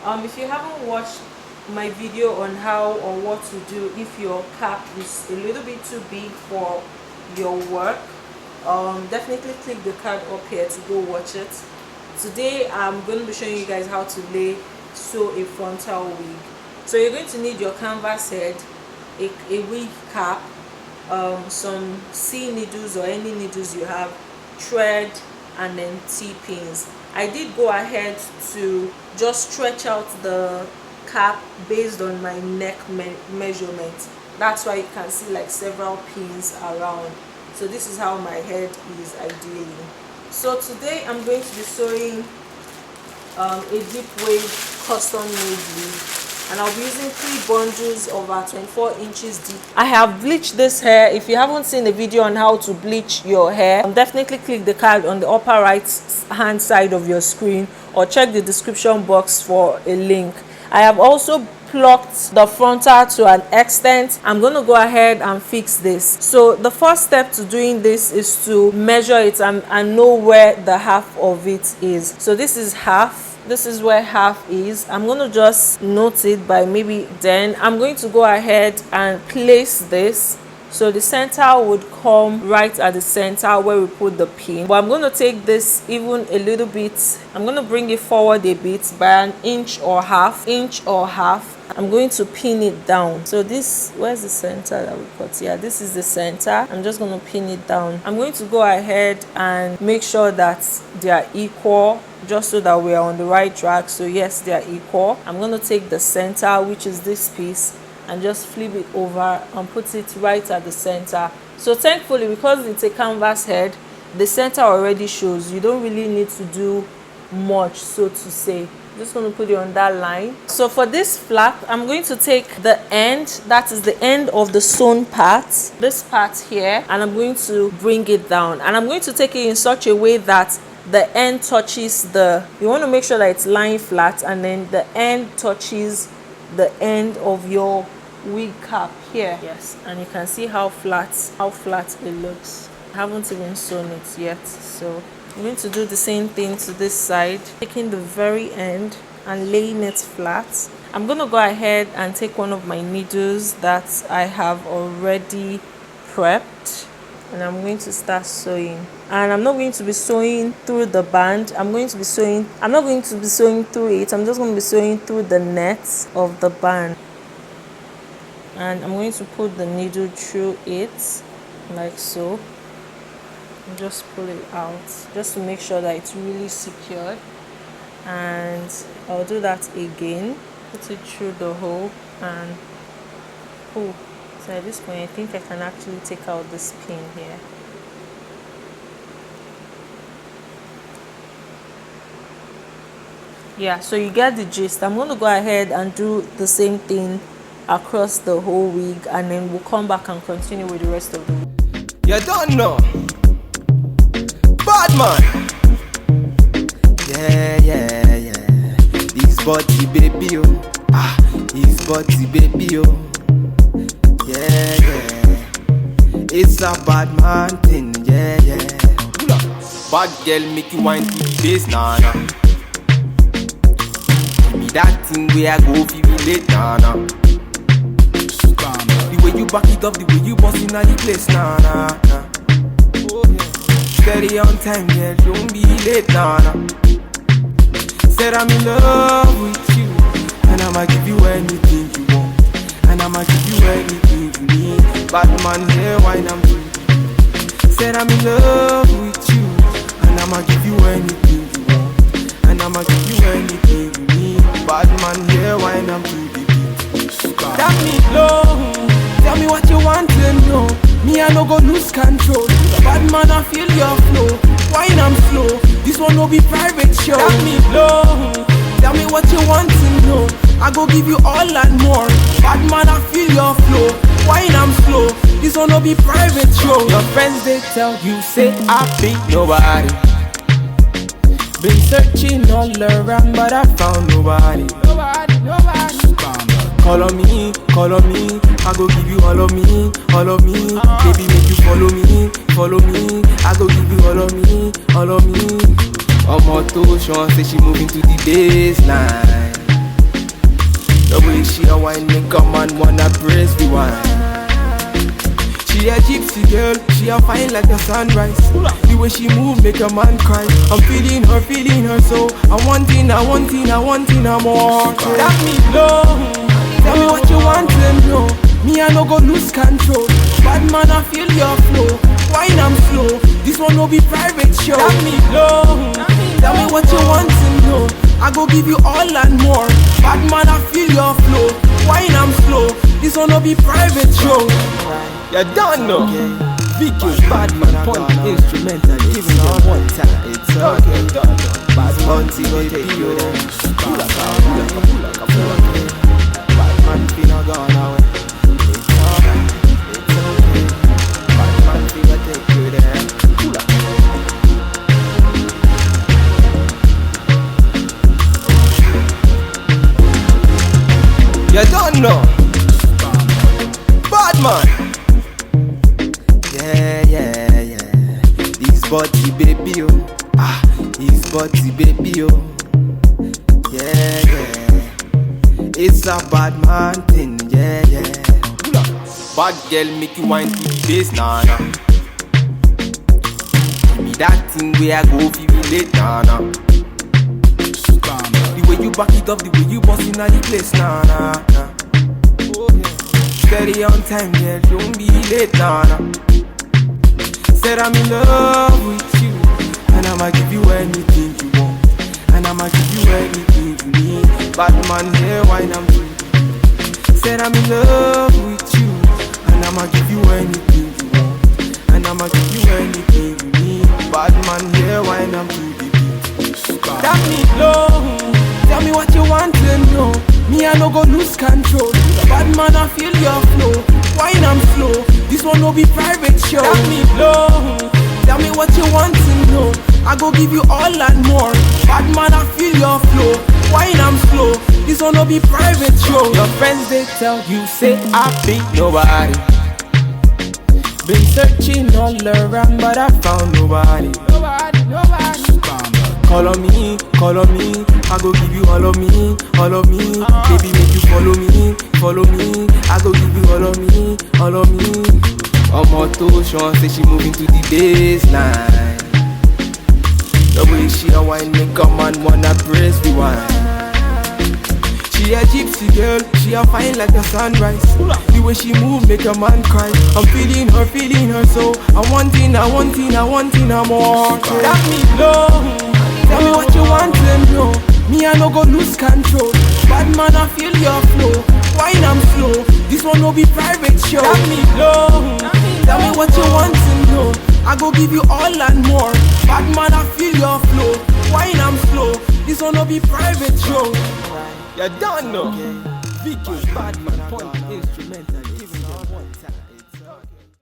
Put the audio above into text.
If you haven't watched my video on how or what to do if your cap is a little bit too big for your work, definitely click the card up here to go watch it. Today I'm going to be showing you guys how to sew a frontal wig. So you're going to need your canvas head, a wig cap, some C needles or any needles you have, thread, and then T-pins. I did go ahead to just stretch out the cap based on my neck measurement. That's why you can see like several pins around. So this is how my head is ideally. So today I'm going to be sewing a deep wave custom made wig, and I'll be using 3 bundles of 24 inches deep. I have bleached this hair. If you haven't seen the video on how to bleach your hair, definitely click the card on the upper right hand side of your screen or check the description box for a link. I have also plucked the frontal to an extent. I'm going to go ahead and fix this. So the first step to doing this is to measure it and know where the half of it is. So this is half. This is where half is. I'm going to just note it by maybe. Then I'm going to go ahead and place this. So the center would come right at the center where we put the pin. But I'm going to take this even a little bit. I'm going to bring it forward a bit by an inch or half. I'm going to pin it down. So this, where's the center that we cut? Yeah, this is the center. I'm just going to pin it down. I'm going to go ahead and make sure that they are equal, just so that we are on the right track. So yes, they are equal. I'm going to take the center, which is this piece, and just flip it over and put it right at the center. So thankfully, because it's a canvas head, the center already shows. You don't really need to do much, so to say. I'm just going to put it on that line. So for this flap, I'm going to take the end, that is the end of the sewn part, this part here, and I'm going to bring it down. And I'm going to take it in such a way that the end touches you want to make sure that it's lying flat, and then the end touches the end of your wig cap here. Yes, and you can see how flat it looks. I haven't even sewn it yet. So I'm going to do the same thing to this side, taking the very end and laying it flat. I'm going to go ahead and take one of my needles that I have already prepped, and I'm going to start sewing. And I'm not going to be sewing through the band. I'm not going to be sewing through it. I'm just going to be sewing through the net of the band. And I'm going to put the needle through it like so. And just pull it out just to make sure that it's really secured. And I'll do that again. Put it through the hole and pull. So at this point, I think I can actually take out this pin here. Yeah, so you get the gist. I'm going to go ahead and do the same thing across the whole wig, and then we'll come back and continue with the rest of the wig. You don't know. Bad man. Yeah. This body baby, oh. This body baby, oh. Yeah. It's a bad man thing, yeah. Bad girl make you wine to the bass, nah. Give me that thing where I go feel relate, nah. The way you back it up, the way you bust in the place, nah. Steady on time, yeah, don't be late, nah. Said I'm in love with you, and I'ma give you anything you want, and I'ma give you anything you need. Bad man here, wine I'm doing. Said I'm in love with you, and I'ma give you anything you want, and I'ma give you anything you need. Bad man here, wine I'm doing. Tell me low, tell me what you want to know. Me I no go lose control. Bad man I feel your flow. Wine I'm slow. This one no be private show. Tell me low, tell me what you want to know. I go give you all and more. Bad man I feel your flow. Wine I'm slow. This one no be private show. Your friends they tell you say I be nobody. Been searching all around but I found nobody. Nobody. Call on me, I go give you all of me. Baby, make you follow me, I go give you all of me. Omo to Sean say she moving to the baseline. she a wine make a man wanna praise the wine. She a gypsy girl, she a fine like the sunrise. The way she move make a man cry. I'm feeling her so I want it more. That me low, tell me what you want to know. Me I no go lose control. Bad man I feel your flow. Wine I'm slow, this one no be private show. That me low, tell me what you want to know. I go give you all and more. Bad man I feel your flow. Wine I'm slow, this one no be private show. You don't know. VQ's bad man point instrumental. Even the one time it's okay. Bad bounty go take you there. Pull up. Bad man finna gone away. It's alright. It's okay. Bad man finna take you there. Pull up. You don't know. Bad man. Yeah. This body baby oh. This body baby oh. Yeah. It's a bad man thing, yeah. Bad girl make you wine to the bass, nah. Give me that thing where I go feel late, nah. The way you back it up, the way you bust in the place, nah. Steady on time, yeah, don't be late, nah. Said I'm in love with you, and I'ma give you anything you want, and I'ma give you anything you need. Bad man here, wine I'm doing. Said I'm in love with you, and I'ma give you anything you want, and I'ma give you anything you need. Bad man here, wine I'm doing. That me low, tell me what you want to know. Me I no go lose control. Bad man I feel your flow. Wine I'm slow, this one no be private show. That me low, tell me what you want to know. I go give you all and more. Bad man I feel your flow. Wine I'm slow, this one no be private show. Your friends they tell you say I be nobody. Been searching all around but I found nobody. Call on me, I go give you all of me. Baby make you follow me. I go give you all of me. Omoto Sean say she moving to the baseline. The way she a wine make a man wanna praise the wine. She a gypsy girl, she a fine like the sunrise. The way she move make a man cry. I'm feeling her so I want it more. That me low. Tell me what you want to know. Me I no go lose control. Bad man I feel your flow. Wine I'm slow, this one no be private show. That me low. Tell me what you want to know. I go give you all and more. Bad man I feel your flow. Wine I'm slow, this one no be private show. You don't know. VQ's bad man point instrumental. Even the one time.